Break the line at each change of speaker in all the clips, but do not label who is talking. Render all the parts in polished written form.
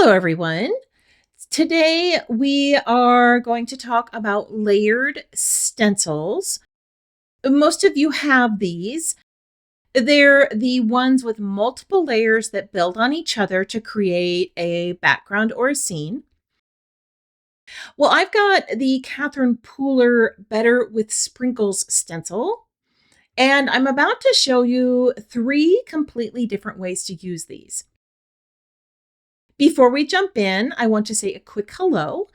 Hello, everyone. Today we are going to talk about layered stencils. Most of you have these. They're the ones with multiple layers that build on each other to create a background or a scene. Well, I've got the Catherine Pooler Better with Sprinkles stencil, and I'm about to show you 3 completely different ways to use these. Before we jump in, I want to say a quick hello.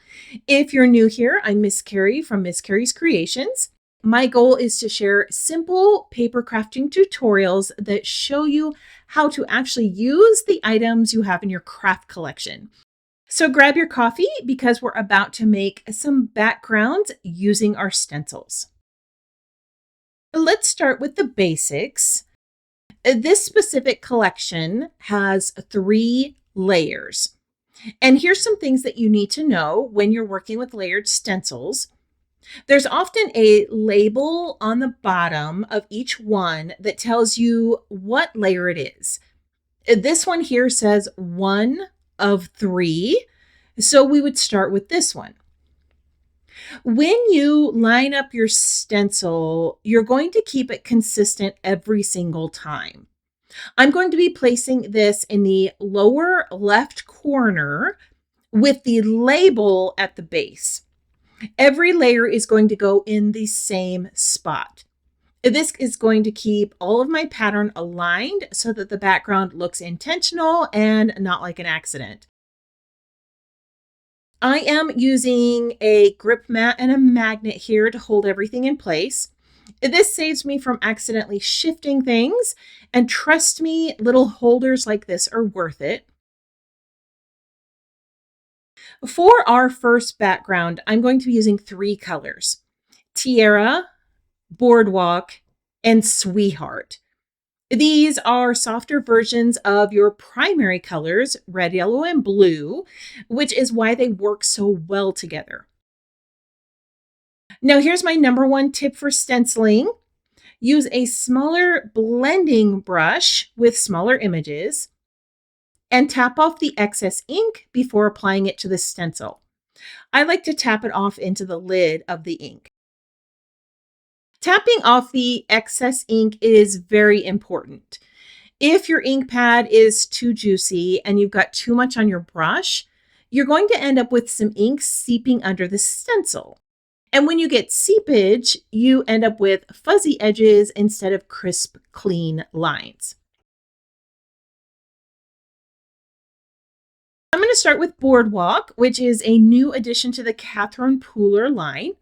If you're new here, I'm Miss Carrie from Miss Carrie's Creations. My goal is to share simple paper crafting tutorials that show you how to actually use the items you have in your craft collection. So grab your coffee because we're about to make some backgrounds using our stencils. Let's start with the basics. This specific collection has 3 layers. And here's some things that you need to know when you're working with layered stencils. There's often a label on the bottom of each one that tells you what layer it is. This one here says 1 of 3, so we would start with this one. When you line up your stencil, you're going to keep it consistent every single time. I'm going to be placing this in the lower left corner with the label at the base. Every layer is going to go in the same spot. This is going to keep all of my pattern aligned so that the background looks intentional and not like an accident. I am using a grip mat and a magnet here to hold everything in place. This saves me from accidentally shifting things, and trust me, little holders like this are worth it. For our first background, I'm going to be using 3 colors: Tiara, Boardwalk, and Sweetheart. These are softer versions of your primary colors, red, yellow, and blue, which is why they work so well together. Now, here's my number 1 tip for stenciling. Use a smaller blending brush with smaller images and tap off the excess ink before applying it to the stencil. I like to tap it off into the lid of the ink. Tapping off the excess ink is very important. If your ink pad is too juicy and you've got too much on your brush, you're going to end up with some ink seeping under the stencil. And when you get seepage, you end up with fuzzy edges instead of crisp, clean lines. I'm going to start with Boardwalk, which is a new addition to the Catherine Pooler line.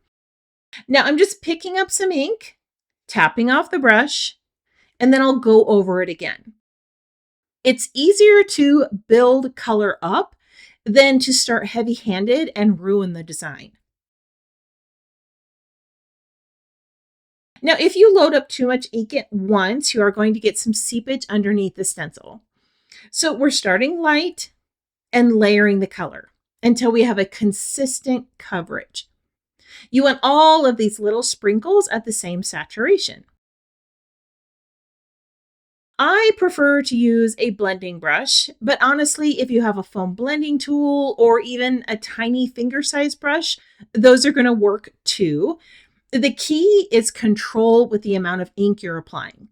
Now I'm just picking up some ink, tapping off the brush, and then I'll go over it again. It's easier to build color up than to start heavy-handed and ruin the design. Now, if you load up too much ink at once, you are going to get some seepage underneath the stencil. So we're starting light and layering the color until we have a consistent coverage. You want all of these little sprinkles at the same saturation. I prefer to use a blending brush, but honestly, if you have a foam blending tool or even a tiny finger-sized brush, those are going to work too. The key is control with the amount of ink you're applying.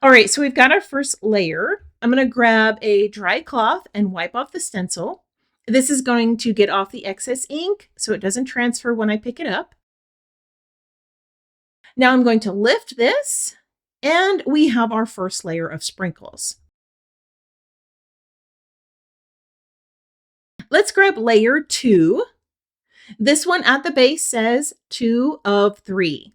All right, so we've got our first layer. I'm going to grab a dry cloth and wipe off the stencil. This is going to get off the excess ink so it doesn't transfer when I pick it up. Now I'm going to lift this, and we have our first layer of sprinkles. Let's grab layer 2. This one at the base says 2 of 3.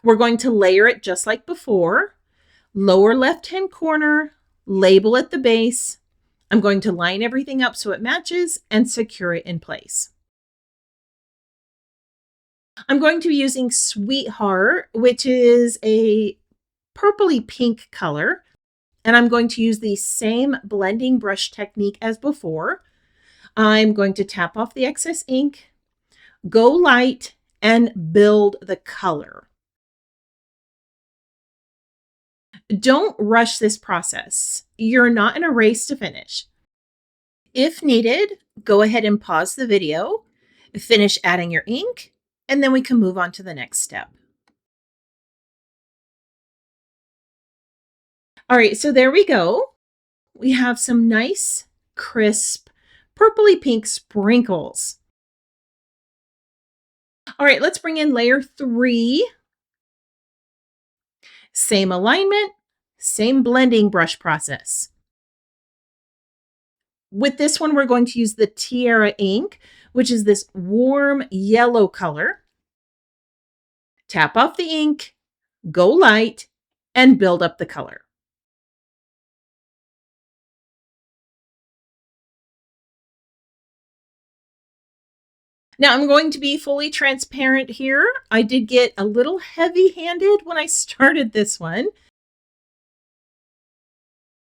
We're going to layer it just like before. Lower left-hand corner, label at the base. I'm going to line everything up so it matches and secure it in place. I'm going to be using Sweetheart, which is a purpley pink color. And I'm going to use the same blending brush technique as before. I'm going to tap off the excess ink, go light, and build the color. Don't rush this process. You're not in a race to finish. If needed, go ahead and pause the video, finish adding your ink, and then we can move on to the next step. All right, so there we go. We have some nice, crisp, purpley pink sprinkles. All right, let's bring in layer 3. Same alignment, same blending brush process. With this one, we're going to use the Tierra ink, which is this warm yellow color. Tap off the ink, go light, and build up the color. Now I'm going to be fully transparent here. I did get a little heavy-handed when I started this one.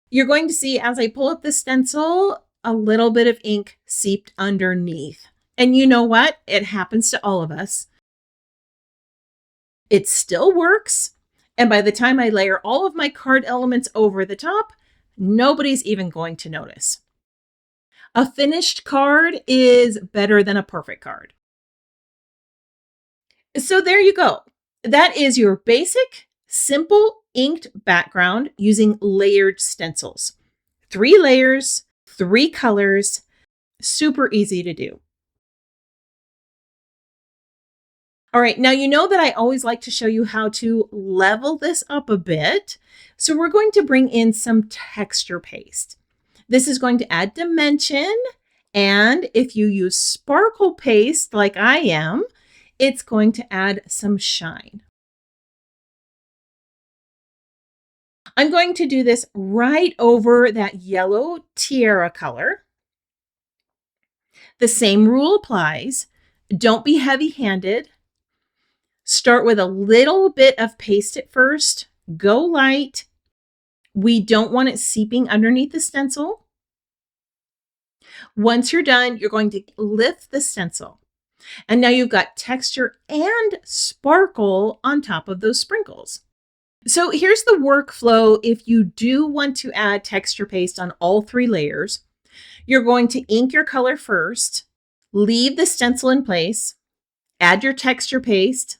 You're going to see as I pull up the stencil, a little bit of ink seeped underneath. And you know what? It happens to all of us. It still works. And by the time I layer all of my card elements over the top, nobody's even going to notice. A finished card is better than a perfect card. So there you go. That is your basic, simple inked background using layered stencils. 3 layers, 3 colors, super easy to do. All right, now you know that I always like to show you how to level this up a bit. So we're going to bring in some texture paste. This is going to add dimension, and if you use sparkle paste like I am, it's going to add some shine. I'm going to do this right over that yellow Tierra color. The same rule applies. Don't be heavy-handed. Start with a little bit of paste at first. Go light. We don't want it seeping underneath the stencil. Once you're done, you're going to lift the stencil. And now you've got texture and sparkle on top of those sprinkles. So here's the workflow if you do want to add texture paste on all 3 layers. You're going to ink your color first, leave the stencil in place, add your texture paste,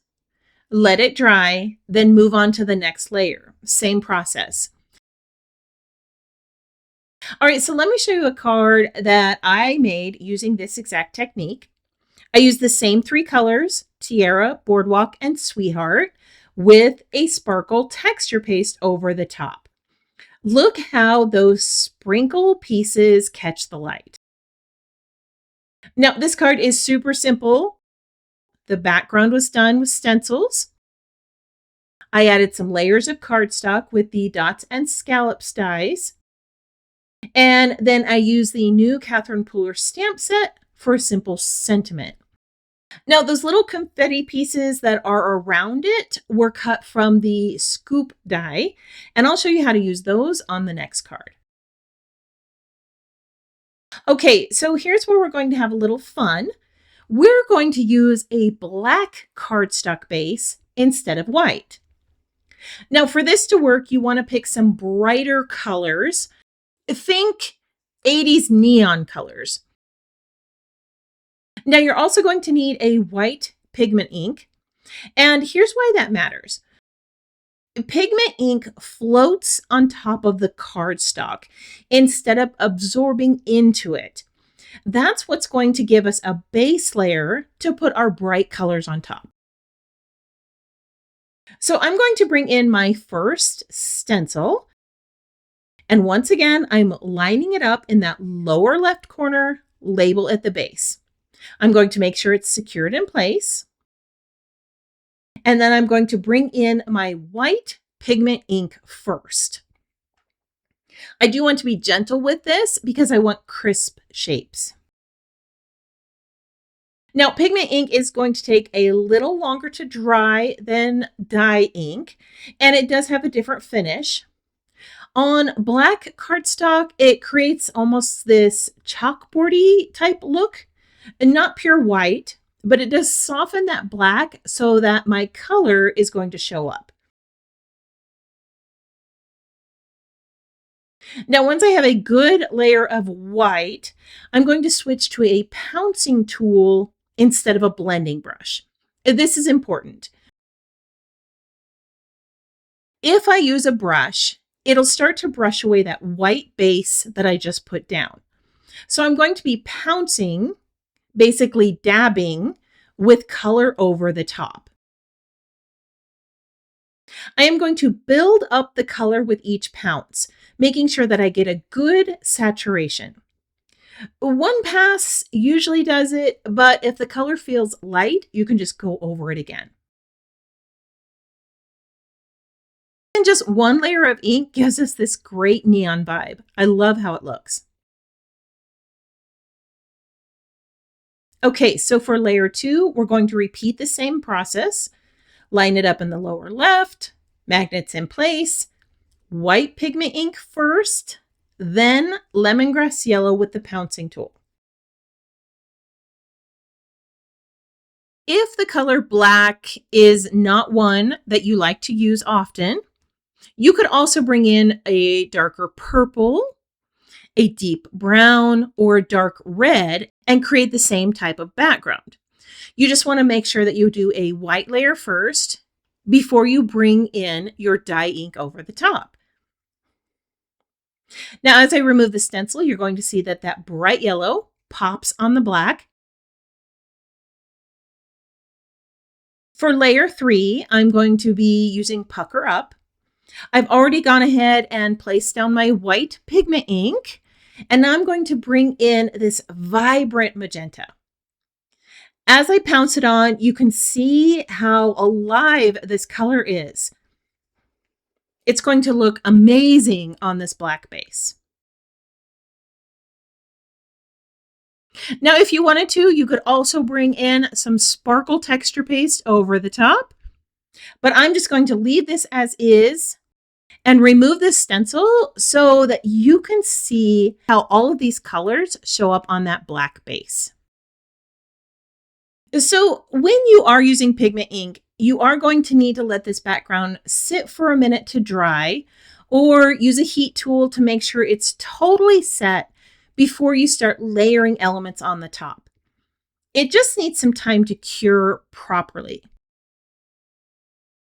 let it dry, then move on to the next layer. Same process. All right, so let me show you a card that I made using this exact technique. I used the same 3 colors, Tierra, Boardwalk, and Sweetheart, with a sparkle texture paste over the top. Look how those sprinkle pieces catch the light. Now, this card is super simple. The background was done with stencils. I added some layers of cardstock with the dots and scallops dies. And then I used the new Catherine Pooler stamp set for a simple sentiment. Now, those little confetti pieces that are around it were cut from the scoop die, and I'll show you how to use those on the next card. Okay, so here's where we're going to have a little fun. We're going to use a black cardstock base instead of white. Now, for this to work, you want to pick some brighter colors. Think 80s neon colors. Now, you're also going to need a white pigment ink. And here's why that matters. Pigment ink floats on top of the cardstock instead of absorbing into it. That's what's going to give us a base layer to put our bright colors on top. So I'm going to bring in my first stencil. And once again, I'm lining it up in that lower left corner, label at the base. I'm going to make sure it's secured in place. And then I'm going to bring in my white pigment ink first. I do want to be gentle with this because I want crisp shapes. Now, pigment ink is going to take a little longer to dry than dye ink, and it does have a different finish. On black cardstock, it creates almost this chalkboardy type look, and not pure white, but it does soften that black so that my color is going to show up. Now, once I have a good layer of white, I'm going to switch to a pouncing tool instead of a blending brush. This is important. If I use a brush, it'll start to brush away that white base that I just put down. So I'm going to be pouncing, basically dabbing with color over the top. I am going to build up the color with each pounce, making sure that I get a good saturation. One pass usually does it, but if the color feels light, you can just go over it again. And just one layer of ink gives us this great neon vibe. I love how it looks. Okay, so for layer 2, we're going to repeat the same process. Line it up in the lower left, magnets in place, white pigment ink first, then lemongrass yellow with the pouncing tool. If the color black is not one that you like to use often, you could also bring in a darker purple, a deep brown, or dark red and create the same type of background. You just want to make sure that you do a white layer first before you bring in your dye ink over the top. Now, as I remove the stencil, you're going to see that that bright yellow pops on the black. For layer 3, I'm going to be using Pucker Up. I've already gone ahead and placed down my white pigment ink, and now I'm going to bring in this vibrant magenta. As I pounce it on, you can see how alive this color is. It's going to look amazing on this black base. Now, if you wanted to, you could also bring in some sparkle texture paste over the top, but I'm just going to leave this as is and remove this stencil so that you can see how all of these colors show up on that black base. So when you are using pigment ink, you are going to need to let this background sit for a minute to dry, or use a heat tool to make sure it's totally set before you start layering elements on the top. It just needs some time to cure properly.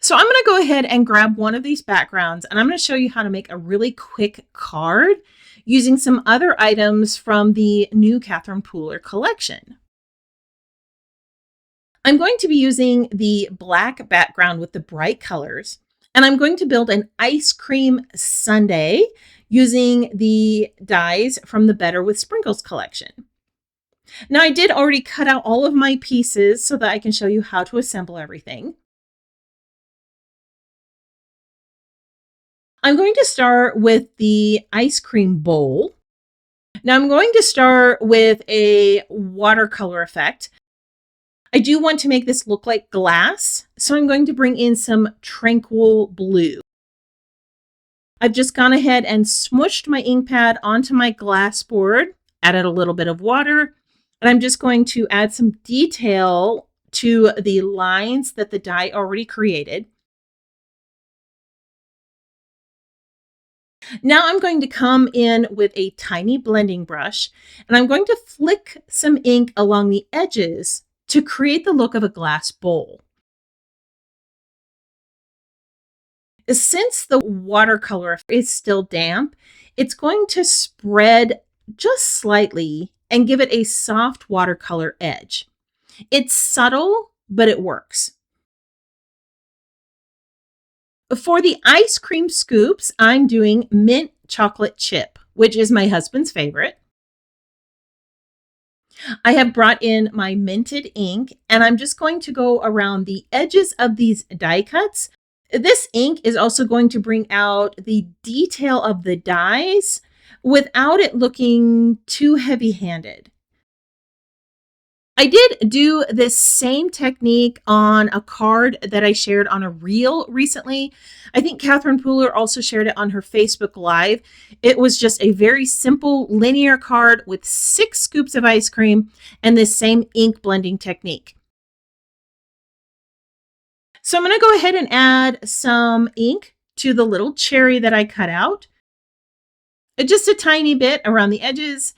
So I'm going to go ahead and grab one of these backgrounds, and I'm going to show you how to make a really quick card using some other items from the new Catherine Pooler collection. I'm going to be using the black background with the bright colors, and I'm going to build an ice cream sundae using the dies from the Better with Sprinkles collection. Now, I did already cut out all of my pieces so that I can show you how to assemble everything. I'm going to start with the ice cream bowl. Now, I'm going to start with a watercolor effect. I do want to make this look like glass, so I'm going to bring in some tranquil blue. I've just gone ahead and smushed my ink pad onto my glass board, added a little bit of water, and I'm just going to add some detail to the lines that the die already created. Now I'm going to come in with a tiny blending brush, and I'm going to flick some ink along the edges to create the look of a glass bowl. Since the watercolor is still damp, it's going to spread just slightly and give it a soft watercolor edge. It's subtle, but it works. For the ice cream scoops, I'm doing mint chocolate chip, which is my husband's favorite. I have brought in my minted ink, and I'm just going to go around the edges of these die cuts. This ink is also going to bring out the detail of the dies without it looking too heavy-handed. I did do this same technique on a card that I shared on a reel recently. I think Catherine Pooler also shared it on her Facebook Live. It was just a very simple linear card with 6 scoops of ice cream and this same ink blending technique. So I'm going to go ahead and add some ink to the little cherry that I cut out. just a tiny bit around the edges.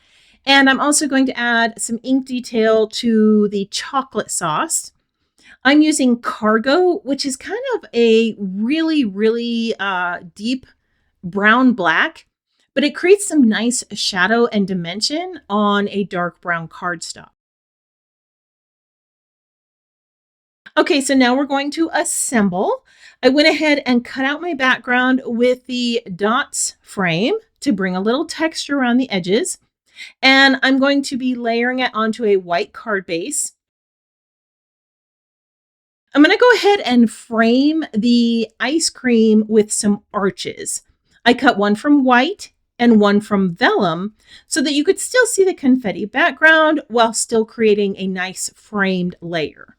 And I'm also going to add some ink detail to the chocolate sauce. I'm using Cargo, which is kind of a really deep brown black, but it creates some nice shadow and dimension on a dark brown cardstock. Okay, so now we're going to assemble. I went ahead and cut out my background with the dots frame to bring a little texture around the edges. And I'm going to be layering it onto a white card base. I'm going to go ahead and frame the ice cream with some arches. I cut one from white and one from vellum so that you could still see the confetti background while still creating a nice framed layer.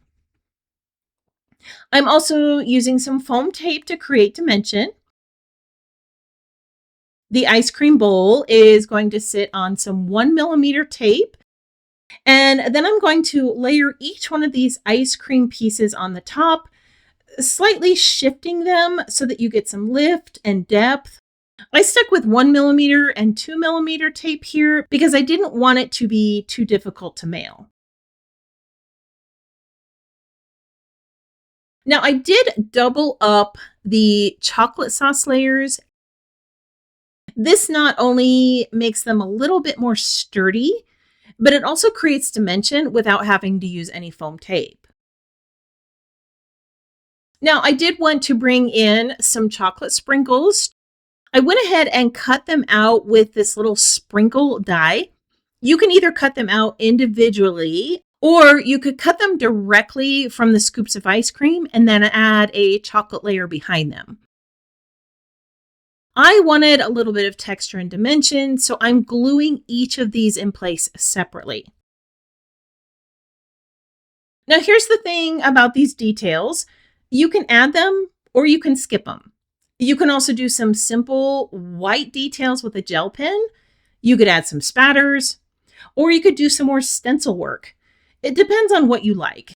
I'm also using some foam tape to create dimension. The ice cream bowl is going to sit on some 1mm tape. And then I'm going to layer each one of these ice cream pieces on the top, slightly shifting them so that you get some lift and depth. I stuck with 1mm and 2mm tape here because I didn't want it to be too difficult to mail. Now I did double up the chocolate sauce layers. This not only makes them a little bit more sturdy, but it also creates dimension without having to use any foam tape. Now I did want to bring in some chocolate sprinkles. I went ahead and cut them out with this little sprinkle die. You can either cut them out individually or you could cut them directly from the scoops of ice cream and then add a chocolate layer behind them. I wanted a little bit of texture and dimension, so I'm gluing each of these in place separately. Now, here's the thing about these details. You can add them or you can skip them. You can also do some simple white details with a gel pen. You could add some spatters, or you could do some more stencil work. It depends on what you like.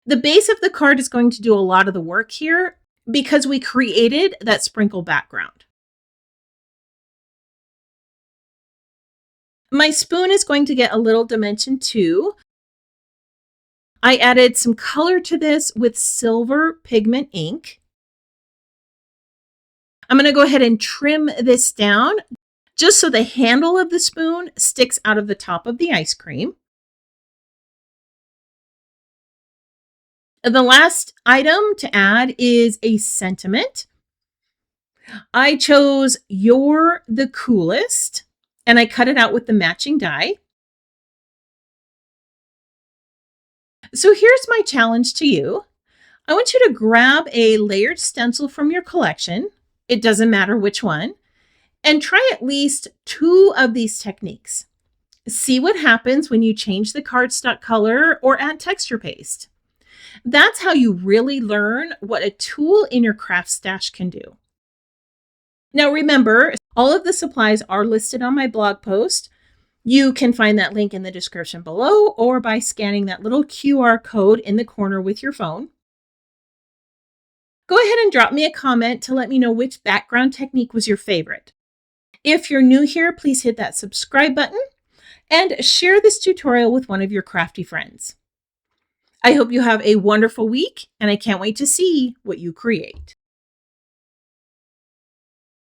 The base of the card is going to do a lot of the work here because we created that sprinkle background. My spoon is going to get a little dimension too. I added some color to this with silver pigment ink. I'm going to go ahead and trim this down just so the handle of the spoon sticks out of the top of the ice cream. The last item to add is a sentiment. I chose "You're the coolest," and I cut it out with the matching die. So here's my challenge to you. I want you to grab a layered stencil from your collection. It doesn't matter which one. And try at least 2 of these techniques. See what happens when you change the cardstock color or add texture paste. That's how you really learn what a tool in your craft stash can do. Now remember, all of the supplies are listed on my blog post. You can find that link in the description below or by scanning that little QR code in the corner with your phone. Go ahead and drop me a comment to let me know which background technique was your favorite. If you're new here, please hit that subscribe button and share this tutorial with one of your crafty friends. I hope you have a wonderful week, and I can't wait to see what you create.